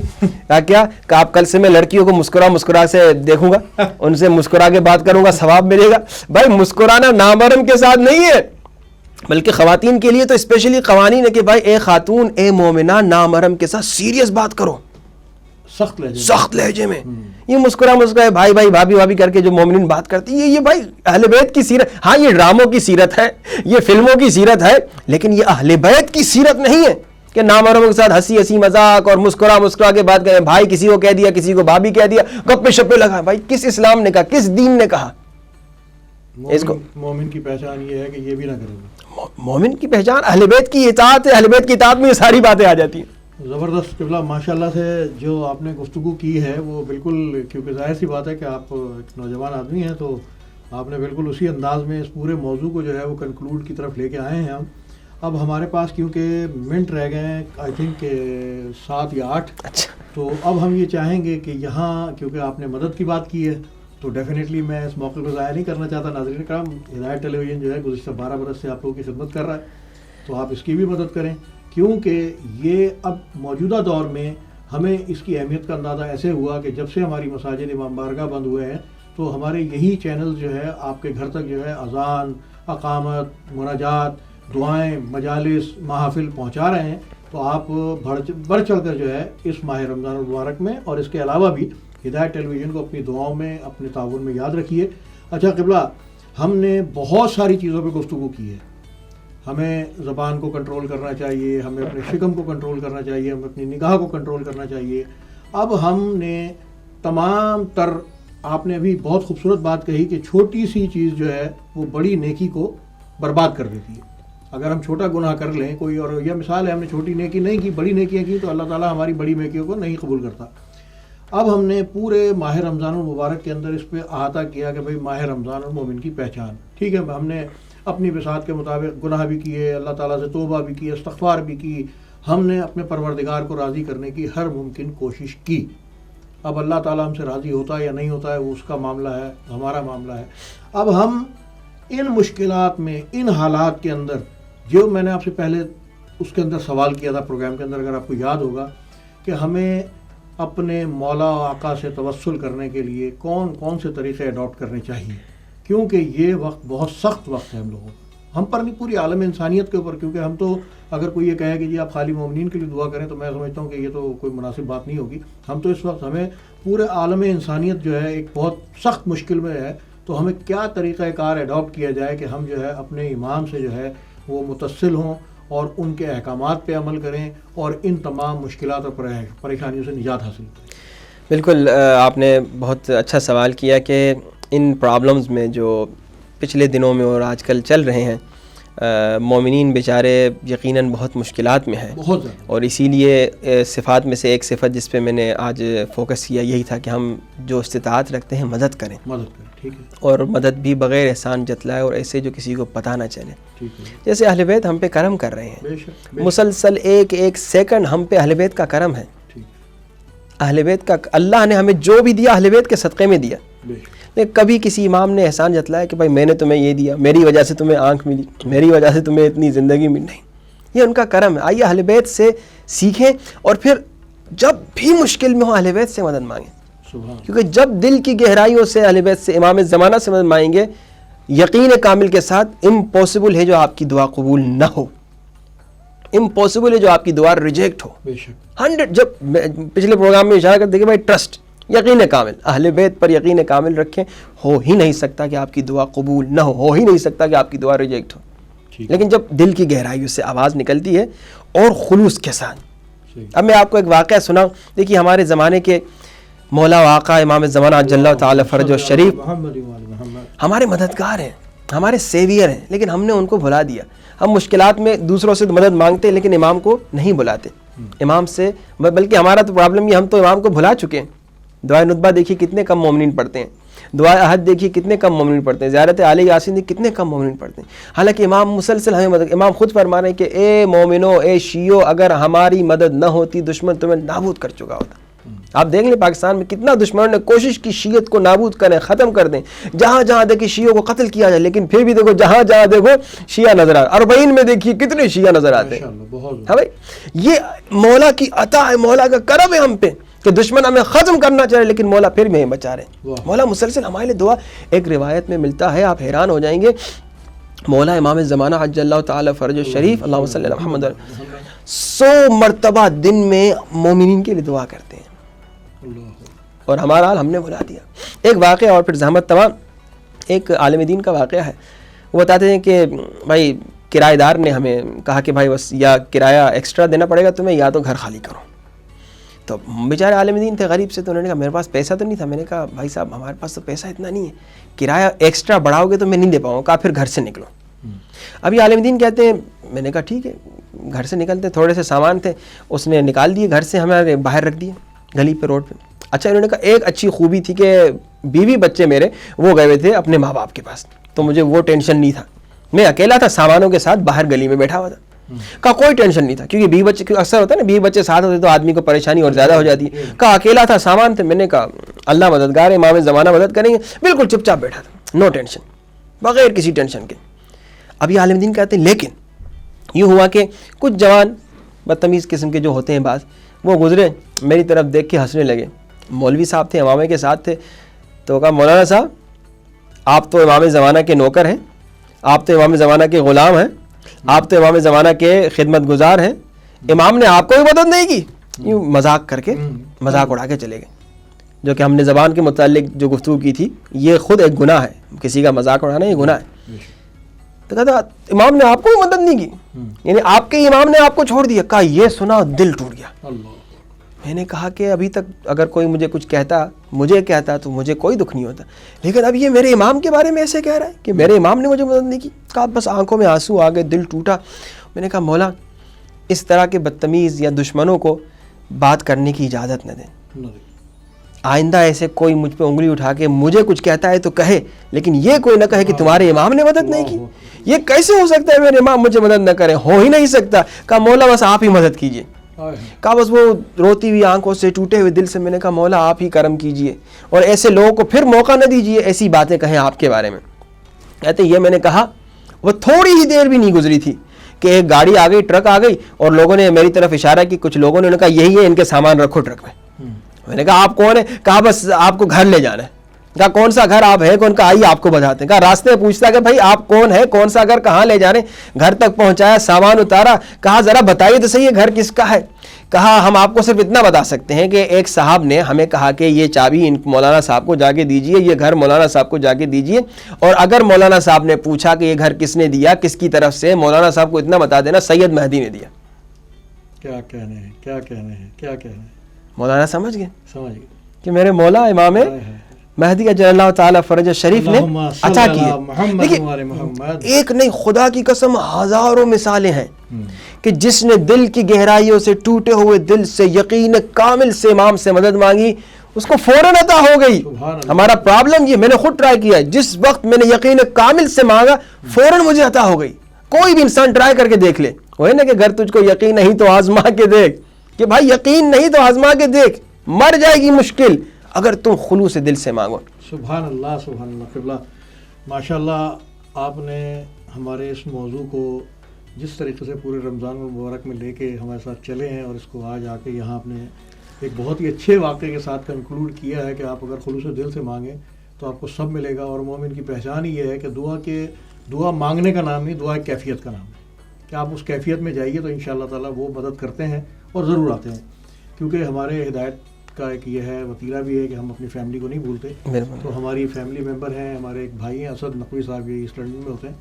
کیا کہ آپ کل سے میں لڑکیوں کو مسکرا سے دیکھوں گا, ان سے مسکرا کے بات کروں گا, ثواب ملے گا. بھائی مسکرانا نامحرم کے ساتھ نہیں ہے, بلکہ خواتین کے لیے تو اسپیشلی قوانین ہے کہ بھائی اے خاتون اے مومنہ نامحرم کے ساتھ سیریس بات کرو, سخت لہجے میں. یہ مسکرائے بھائی بھائی بھابھی بھابھی کر کے جو مومنین بات کرتی ہے, یہ بھائی اہل بیت کی سیرت. ہاں یہ ڈراموں کی سیرت ہے, یہ فلموں کی سیرت ہے, لیکن یہ اہل بیت کی سیرت نہیں ہے کہ نامحرموں کے ساتھ ہنسی مذاق اور مسکرا کے بات کریں. بھائی کسی کو کہہ دیا, کسی کو بھابھی کہہ دیا, گپے شپے لگا. بھائی کس اسلام نے کہا, کس دین نے کہا؟ اس کو مومن کی پہچان یہ ہے کہ یہ بھی نہ کرے. مومن کی پہچان اہل بیت کی اطاعت ہے, اہل بیت کی اطاعت میں یہ ساری باتیں آ جاتی ہیں. زبردست قبلہ, ماشاءاللہ سے جو آپ نے گفتگو کی ہے وہ بالکل, کیونکہ ظاہر سی بات ہے کہ آپ ایک نوجوان آدمی ہیں, تو آپ نے بالکل اسی انداز میں اس پورے موضوع کو جو ہے وہ کنکلوڈ کی طرف لے کے آئے ہیں. ہم اب ہمارے پاس کیونکہ منٹ رہ گئے ہیں, آئی تھنک 7 یا 8. اچھا, تو اب ہم یہ چاہیں گے کہ یہاں کیونکہ آپ نے مدد کی بات کی ہے, تو ڈیفینیٹلی میں اس موقع کو ضائع نہیں کرنا چاہتا. ناظرین کرام, ہدایت ٹیلی ویژن جو ہے گزشتہ 12 برس سے آپ لوگوں کی خدمت کر رہا ہے, تو آپ اس کی بھی مدد کریں, کیونکہ یہ اب موجودہ دور میں ہمیں اس کی اہمیت کا اندازہ ایسے ہوا کہ جب سے ہماری مساجد امام بارگاہ بند ہوئے ہیں, تو ہمارے یہی چینل جو ہے آپ کے گھر تک جو ہے اذان, اقامت, مناجات, دعائیں, مجالس, محافل پہنچا رہے ہیں. تو آپ بڑھ چڑھ کر جو ہے اس ماہ رمضان المبارک میں اور اس کے علاوہ بھی ہدایت ٹیلی ویژن کو اپنی دعاؤں میں, اپنے تعاون میں یاد رکھیے. اچھا قبلہ, ہم نے بہت ساری چیزوں پہ گفتگو کی ہے. ہمیں زبان کو کنٹرول کرنا چاہیے, ہمیں اپنے شکم کو کنٹرول کرنا چاہیے, ہمیں اپنی نگاہ کو کنٹرول کرنا چاہیے. اب ہم نے تمام تر, آپ نے ابھی بہت خوبصورت بات کہی کہ چھوٹی سی چیز جو ہے وہ بڑی نیکی کو برباد کر دیتی ہے. اگر ہم چھوٹا گناہ کر لیں کوئی, اور یہ مثال ہے ہم نے چھوٹی نیکی نہیں کی, بڑی نیکیاں کی, تو اللہ تعالیٰ ہماری بڑی نیکیوں کو نہیں قبول کرتا. اب ہم نے پورے ماہ رمضان المبارک کے اندر اس پہ احاطہ کیا کہ بھئی ماہ رمضان المومن کی پہچان, ٹھیک ہے. ہم نے اپنی بساط کے مطابق گناہ بھی کیے, اللہ تعالیٰ سے توبہ بھی کی, استغفار بھی کی, ہم نے اپنے پروردگار کو راضی کرنے کی ہر ممکن کوشش کی. اب اللہ تعالیٰ ہم سے راضی ہوتا ہے یا نہیں ہوتا ہے وہ اس کا معاملہ ہے, ہمارا معاملہ ہے. اب ہم ان مشکلات میں, ان حالات کے اندر, جو میں نے آپ سے پہلے اس کے اندر سوال کیا تھا پروگرام کے اندر, اگر آپ کو یاد ہوگا, کہ ہمیں اپنے مولا و آقا سے توسل کرنے کے لیے کون کون سے طریقے اڈاپٹ کرنے چاہیے, کیونکہ یہ وقت بہت سخت وقت ہے ہم لوگوں کا, ہم پر نہیں پوری عالم انسانیت کے اوپر. کیونکہ ہم تو اگر کوئی یہ کہے کہ جی آپ خالی مومنین کے لیے دعا کریں, تو میں سمجھتا ہوں کہ یہ تو کوئی مناسب بات نہیں ہوگی. ہم تو اس وقت, ہمیں پورے عالم انسانیت جو ہے ایک بہت سخت مشکل میں ہے, تو ہمیں کیا طریقہ کار اڈاپٹ کیا جائے کہ ہم جو ہے اپنے امام سے جو ہے وہ متصل ہوں اور ان کے احکامات پہ عمل کریں اور ان تمام مشکلات اور پریشانیوں سے نجات حاصل کریں. بالکل, آپ نے بہت اچھا سوال کیا کہ ان پرابلمز میں جو پچھلے دنوں میں اور آج کل چل رہے ہیں, مومنین بیچارے یقیناً بہت مشکلات میں ہیں, بہت زیادہ. اور اسی لیے صفات میں سے ایک صفت جس پہ میں نے آج فوکس کیا یہی تھا کہ ہم جو استطاعت رکھتے ہیں مدد کریں, ٹھیک ہے, اور مدد بھی بغیر احسان جتلائے, اور ایسے جو کسی کو پتہ نہ چلے. ٹھیک ہے, جیسے اہل بیت ہم پہ کرم کر رہے ہیں, بے شک, مسلسل ایک سیکنڈ ہم پہ اہل بیت کا کرم ہے. اہل بیت کا, اللہ نے ہمیں جو بھی دیا اہل بیت کے صدقے میں دیا. کبھی کسی امام نے احسان جتلایا کہ بھائی میں نے تمہیں یہ دیا, میری وجہ سے تمہیں آنکھ ملی, میری وجہ سے تمہیں اتنی زندگی ملی, نہیں. یہ ان کا کرم ہے. آئیے اہل بیت سے سیکھیں اور پھر جب بھی مشکل میں ہو اہل بیت سے مدد مانگیں, کیونکہ جب دل کی گہرائیوں سے اہل بیت سے امام زمانہ سے مدد مانگیں گے, یقین کامل کے ساتھ امپاسبل ہے جو آپ کی دعا قبول نہ ہو, امپاسبل ہے جو آپ کی دعا ریجیکٹ ہو. 100 جب پچھلے پروگرام میں اشارہ کرتے کہ بھائی ٹرسٹ, یقین کامل, اہل بیت پر یقین کامل رکھیں. ہو ہی نہیں سکتا کہ آپ کی دعا قبول نہ ہو ہی نہیں سکتا کہ آپ کی دعا ریجیکٹ ہو. لیکن جب دل کی گہرائیوں سے آواز نکلتی ہے اور خلوص کے ساتھ. اب میں آپ کو ایک واقعہ سناؤں. دیکھیے ہمارے زمانے کے مولا و آقا امام زمانہ عجل اللہ تعالی فرج و شریف ہمارے مددگار ہیں, ہمارے سیویئر ہیں, لیکن ہم نے ان کو بھلا دیا. ہم مشکلات میں دوسروں سے مدد مانگتے ہیں لیکن امام کو نہیں بلاتے. امام سے بلکہ ہمارا تو پرابلم یہ, ہم تو امام کو بھلا چکے ہیں. دعائے ندبہ دیکھیے کتنے کم مومنین پڑھتے ہیں, دعائے احد دیکھیے کتنے کم مومنین پڑھتے ہیں, زیارت عالی یاسین کتنے کم مومنین پڑھتے ہیں. حالانکہ امام مسلسل ہمیں مدد, امام خود فرما رہے ہیں کہ اے مومنو, اے شیعو, اگر ہماری مدد نہ ہوتی دشمن تمہیں نابود کر چکا ہوتا. آپ دیکھ لیں پاکستان میں کتنا دشمنوں نے کوشش کی شیعت کو نابود کریں, ختم کر دیں. جہاں جہاں دیکھیں شیعوں کو قتل کیا جائے, لیکن پھر بھی دیکھو جہاں جہاں دیکھو شیعہ نظر آتے. 40 میں دیکھیے کتنے شیعہ نظر آتے ہیں. ہاں بھائی, یہ مولا کی عطا ہے, مولا کا کرم ہے ہم پہ کہ دشمن ہمیں ختم کرنا چاہے لیکن مولا پھر بھی ہمیں بچا رہے ہیں. مولا مسلسل ہمارے لیے دعا. ایک روایت میں ملتا ہے, آپ حیران ہو جائیں گے, مولا امام زمانہ عجل اللہ تعالی فرج شریف اللہم صلی اللہ محمد 100 مرتبہ دن میں مومنین کے لیے دعا کرتے ہیں, اور ہمارا حال ہم نے بھلا دیا. ایک واقعہ اور پھر زحمت تمام. ایک عالم دین کا واقعہ ہے. وہ بتاتے ہیں کہ بھائی کرایہ دار نے ہمیں کہا کہ بھائی بس یا کرایہ ایکسٹرا دینا پڑے گا تمہیں, یا تو گھر خالی کرو. تو بیچارے عالم دین تھے غریب سے, تو انہوں نے کہا میرے پاس پیسہ تو نہیں تھا. میں نے کہا بھائی صاحب ہمارے پاس تو پیسہ اتنا نہیں ہے, کرایہ ایکسٹرا بڑھاؤ گے تو میں نہیں دے پاؤں گا, کہا پھر گھر سے نکلو. ابھی عالم دین کہتے ہیں, میں نے کہا ٹھیک ہے گھر سے نکلتے. تھوڑے سے سامان تھے, اس نے نکال دیے گھر سے, ہمیں باہر رکھ دیے گلی پہ, روڈ پہ. اچھا انہوں نے کہا ایک اچھی خوبی تھی کہ بیوی بچے میرے وہ گئے ہوئے تھے اپنے ماں باپ کے پاس, تو مجھے وہ ٹینشن نہیں تھا. میں اکیلا تھا سامانوں کے ساتھ باہر گلی میں بیٹھا ہوا تھا. کہا کوئی ٹینشن نہیں تھا, کیونکہ بیوی بچے اکثر ہوتا ہے نا, بیوی بچے ساتھ ہوتے تو آدمی کو پریشانی اور زیادہ ہو جاتی ہے. کہا اکیلا تھا, سامان تھے. میں نے کہا اللہ مددگار ہے, امام زمانہ مدد کریں گے. بالکل چپ چاپ بیٹھا تھا, نو ٹینشن, بغیر کسی ٹینشن کے. ابھی عالم دین کہتے ہیں لیکن یوں ہوا کہ کچھ جوان بدتمیز قسم کے جو ہوتے ہیں بعض, وہ گزرے, میری طرف دیکھ کے ہنسنے لگے. مولوی صاحب تھے, امامے کے ساتھ تھے. تو کہا مولانا صاحب آپ تو امام زمانہ کے نوکر ہیں, آپ تو امام زمانہ کے غلام ہیں, آپ تو امام زمانہ کے خدمت گزار ہیں, امام نے آپ کو بھی مدد نہیں کی. یوں مذاق کر کے مذاق اڑا کے چلے گئے, جو کہ ہم نے زبان کے متعلق جو گفتگو کی تھی, یہ خود ایک گناہ ہے, کسی کا مذاق اڑانا یہ گناہ ہے. تو کہا امام نے آپ کو بھی مدد نہیں کی, یعنی آپ کے امام نے آپ کو چھوڑ دیا. کہا یہ سنا دل ٹوٹ گیا. میں نے کہا کہ ابھی تک اگر کوئی مجھے کچھ کہتا تو مجھے کوئی دکھ نہیں ہوتا, لیکن اب یہ میرے امام کے بارے میں ایسے کہہ رہا ہے کہ میرے امام نے مجھے مدد نہیں کی. کہا بس آنکھوں میں آنسو آ گئے, دل ٹوٹا. میں نے کہا مولا اس طرح کے بدتمیز یا دشمنوں کو بات کرنے کی اجازت نہ دیں. آئندہ ایسے کوئی مجھ پہ انگلی اٹھا کے مجھے کچھ کہتا ہے تو کہے, لیکن یہ کوئی نہ کہے کہ تمہارے امام نے مدد نہیں کی. یہ کیسے ہو سکتا ہے میرے امام مجھے مدد نہ کرے, ہو ہی نہیں سکتا. کہا مولا بس آپ ہی مدد کیجئے. کہا بس وہ روتی ہوئی آنکھوں سے, ٹوٹے ہوئے دل سے, میں نے کہا مولا آپ ہی کرم کیجئے اور ایسے لوگوں کو پھر موقع نہ دیجئے ایسی باتیں کہیں آپ کے بارے میں. کہتے یہ میں نے کہا, وہ تھوڑی ہی دیر بھی نہیں گزری تھی کہ ایک گاڑی آ گئی, ٹرک آ گئی, اور لوگوں نے میری طرف اشارہ کی, کچھ لوگوں نے کہا یہی ہے, ان کے سامان رکھو ٹرک میں. میں نے کہا آپ کون ہیں؟ کہا بس آپ کو گھر لے جانا ہے. کہا کون سا گھر آپ ہے کون؟ کہا آئیے آپ کو بتاتے ہیں. کہا راستے میں پوچھتا کہ بھائی آپ کون ہے, کون سا گھر, کہاں لے جا رہے ہیں. گھر تک پہنچایا, سامان اتارا. کہا ذرا بتائیے تو صحیح گھر کس کا ہے. کہا ہم آپ کو صرف اتنا بتا سکتے ہیں کہ ایک صاحب نے ہمیں کہا کہ یہ چابی ان مولانا صاحب کو جا کے دیجئے, یہ گھر مولانا صاحب کو جا کے دیجئے, اور اگر مولانا صاحب نے پوچھا کہ یہ گھر کس نے دیا, کس کی طرف سے, مولانا صاحب کو اتنا بتا دینا سید مہدی نے دیا. کیا کہنے ہیں, کیا کہنے ہیں, کیا کہنے ہیں. مولانا سمجھ گئے کہ میرے مولا امام مہدی اجل اللہ تعالی فرج شریف نے عطا کی ہے. ایک نہیں, خدا کی قسم ہزاروں مثالیں ہیں کہ جس نے دل کی گہرائیوں سے, ٹوٹے ہوئے دل سے, یقین کامل سے امام سے مدد مانگی, اس کو فوراً عطا ہو گئی. ہمارا پرابلم یہ, میں نے خود ٹرائی کیا ہے, جس وقت میں نے یقین کامل سے مانگا فوراً مجھے عطا ہو گئی. کوئی بھی انسان ٹرائی کر کے دیکھ لے, وہ ہے نا کہ اگر تجھ کو یقین نہیں تو آزما کے دیکھ, کہ بھائی یقین نہیں تو آزما کے دیکھ, مر جائے گی مشکل اگر تم خلوص دل سے مانگو. سبحان اللہ, سبحان اللہ. قبلہ ماشاء اللہ, آپ نے ہمارے اس موضوع کو جس طریقے سے پورے رمضان المبارک میں لے کے ہمارے ساتھ چلے ہیں اور اس کو آج آ کے یہاں اپنے ایک بہت ہی اچھے واقعے کے ساتھ کنکلوڈ کیا ہے کہ آپ اگر خلوص دل سے مانگیں تو آپ کو سب ملے گا. اور مومن کی پہچان ہی یہ ہے کہ دعا مانگنے کا نام نہیں, دعا ایک کیفیت کا نام ہے کہ آپ اس کیفیت میں جائیے تو انشاءاللہ تعالیٰ وہ مدد کرتے ہیں اور ضرور آتے ہیں. کیونکہ ہمارے ہدایت کا ایک یہ ہے وتیرہ بھی ہے کہ ہم اپنی فیملی کو نہیں بھولتے. تو ہماری فیملی ممبر ہیں, ہمارے ایک بھائی ہیں اسد نقوی صاحب, یہ ایسٹ لنڈن میں ہوتے ہیں,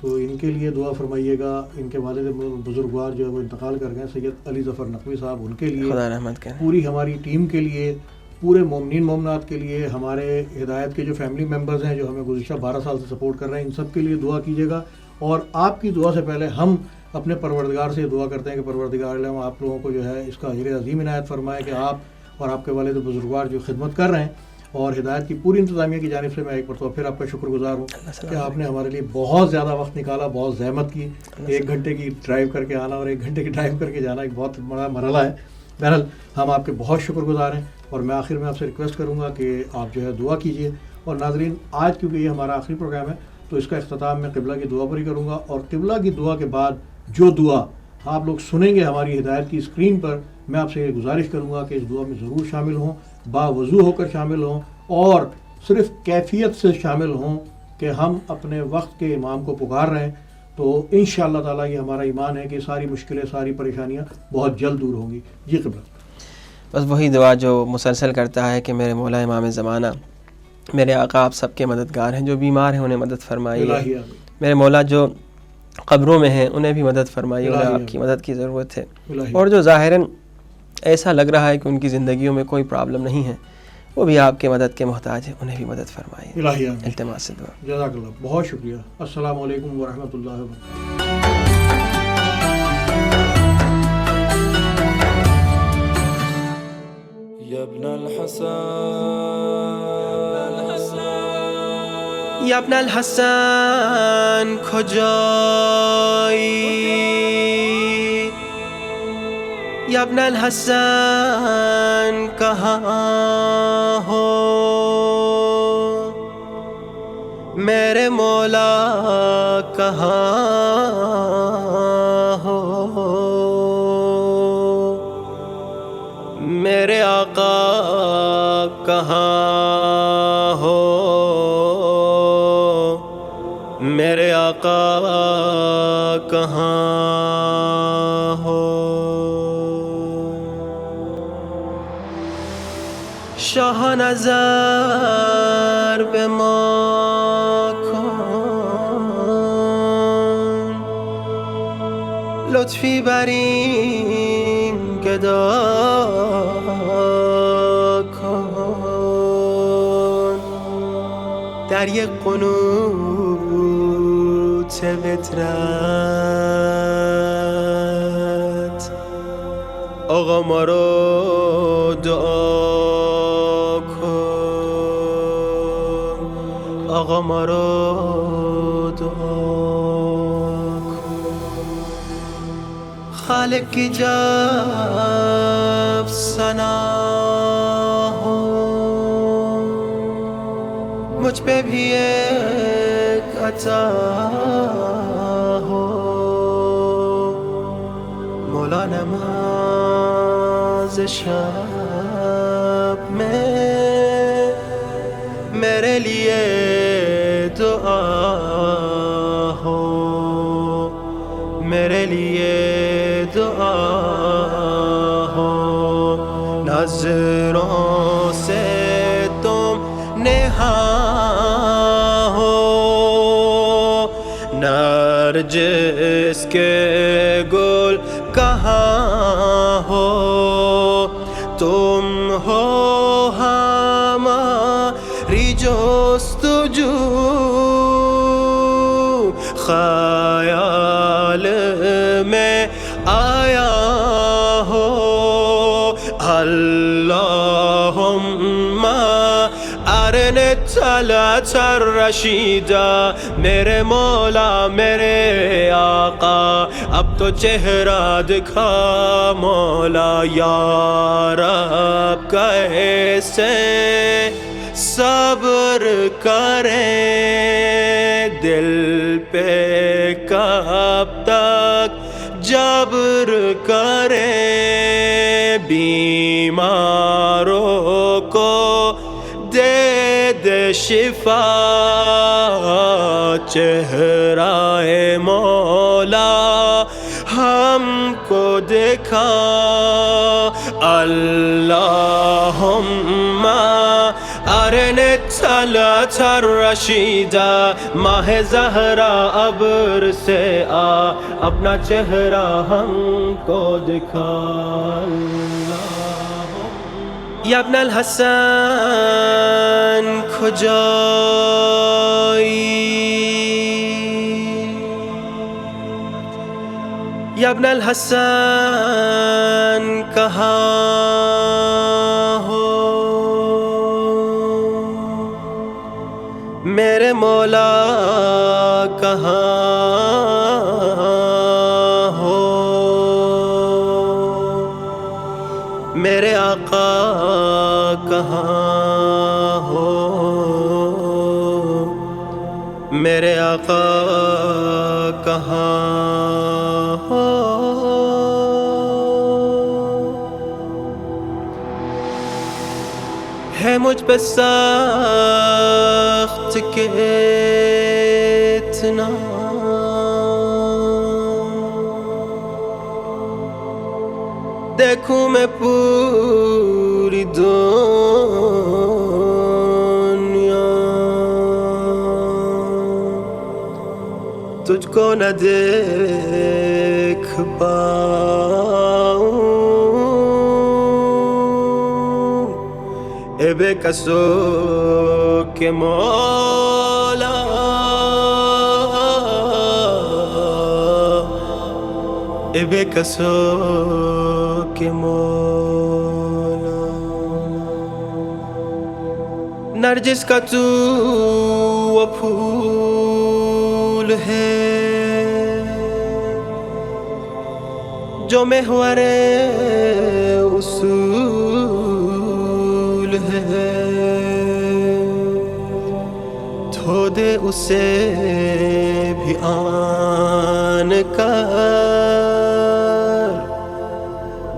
تو ان کے لیے دعا فرمائیے گا. ان کے والد بزرگوار جو ہے وہ انتقال کر گئے, سید علی ظفر نقوی صاحب, ان کے لیے, خدا رحمت کرے, پوری ہماری ٹیم کے لیے, پورے مومنین مومنات کے لیے, ہمارے ہدایت کے جو فیملی ممبرز ہیں جو ہمیں گزشتہ 12 سال سے سپورٹ کر رہے ہیں, ان سب کے لیے دعا کیجیے گا. اور آپ کی دعا سے پہلے ہم اپنے پروردگار سے دعا کرتے ہیں کہ پروردگار عالم آپ لوگوں کو جو ہے اس کا اجر عظیم عنایت فرمائے کہ آپ اور آپ کے والد بزرگوار جو خدمت کر رہے ہیں, اور ہدایت کی پوری انتظامیہ کی جانب سے میں ایک مرتبہ پھر آپ کا شکر گزار ہوں کہ آپ نے ہمارے لیے بہت زیادہ وقت نکالا, بہت زحمت کی. 1 گھنٹے کی ڈرائیو کر کے آنا اور 1 گھنٹے کی ڈرائیو کر کے جانا ایک بہت بڑا مرحلہ ہے. بہرحال ہم آپ کے بہت شکر گزار ہیں, اور میں آخر میں آپ سے ریکویسٹ کروں گا کہ آپ جو ہے دعا کیجیے. اور ناظرین, آج کیونکہ یہ ہمارا آخری پروگرام ہے تو اس کا اختتام میں قبلہ کی دعا پر ہی کروں گا, اور قبلہ کی دعا کے بعد جو دعا آپ لوگ سنیں گے ہماری ہدایت کی اسکرین پر, میں آپ سے یہ گزارش کروں گا کہ اس دعا میں ضرور شامل ہوں, باوضو ہو کر شامل ہوں, اور صرف کیفیت سے شامل ہوں کہ ہم اپنے وقت کے امام کو پکار رہے ہیں. تو انشاءاللہ تعالیٰ یہ ہمارا ایمان ہے کہ ساری مشکلیں, ساری پریشانیاں بہت جلد دور ہوں گی. جی قبلہ. بس وہی دعا جو مسلسل کرتا ہے کہ میرے مولا امام زمانہ, میرے آقا آپ سب کے مددگار ہیں, جو بیمار ہیں انہیں مدد فرمائیے, میرے مولا جو قبروں میں ہیں انہیں بھی مدد فرمائیے, انہیں آپ کی مدد کی ضرورت ہے, اور جو ظاہراً ایسا لگ رہا ہے کہ ان کی زندگیوں میں کوئی پرابلم نہیں ہے, وہ بھی آپ کے مدد کے محتاج ہیں, انہیں بھی مدد فرمائیے. التماس سے دعا. جزاک اللہ, بہت شکریہ. السلام علیکم ورحمۃ اللہ وبرکاتہ. یا ابن الحسن کجایی, یا ابن الحسن کہاں ہو, میرے مولا کہاں ہو, میرے آقا کہاں ہو, میرے آقا کہاں ہو. شاہ نظر به ما کن, لطفی بر این گدا کن, در یک قنوت وترت آقا ما رو دعا کن, آقا ما رو دعا کن. خالق کی جب ثنا ہو, مجھ پہ بھی ایک عطا ہو, مولا نماز شب میں میرے لیے دعا ہو, میرے لیے دعا ہو. نظروں سے تم نہاں ہو, نرجس کے گل کہاں ہو, تم ہو ہماری جستجو, خیال میں آیا ہو. اللہم ارنی طلعت الرشیدہ, میرے مولا میرے آقا اب تو چہرہ دکھا مولا. یا رب کیسے صبر کریں, دل پہ کب تک بیماروں کو دے دے شفا چہرہ مولا ہم کو دکھا اللہم ارنا طلعت الرشیدہ ماہ زہرا ابر سے آ اپنا چہرہ ہم کو دکھا یا ابن الحسن کجایی یا ابن الحسن کہاں ہو میرے مولا کہاں ہو میرے آقا کہاں ہو میرے آقا کہاں ہو ہے مجھ پہ سخت کہ اتنا دیکھوں میں پوری دنیا تجھ کو نہ دیکھ پاؤں اے بے کسو کے مولا اے بے کسو کے مولا نرجس کا تو وہ پھول ہے جو محور اصول ہے دھو دے اسے بھی آن کر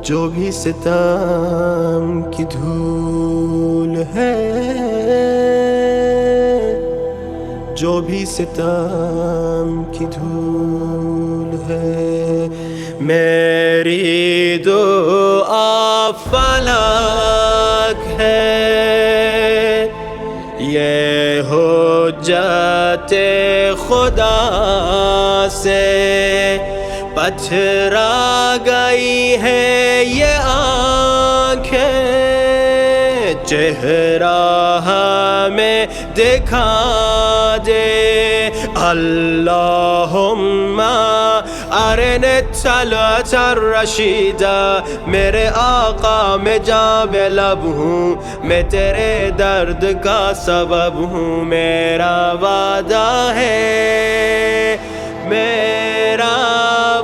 جو بھی ستم کی دھول ہے جو بھی ستم کی دھول ہے میری دعا فلک ہے یہ حجت خدا سے پتھرا گئی ہے یہ آنکھیں چہرہ ہمیں دکھا دے اللہم ارنا طلعت الرشیدہ میرے آقا میں جاں بے لب ہوں میں تیرے درد کا سبب ہوں میرا وعدہ ہے میرا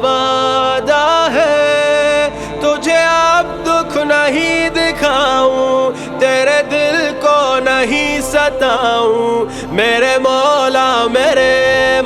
وعدہ ہے تجھے اب دکھ نہیں دکھاؤں تیرے دل کو نہیں ستاؤں میرے مولا میرے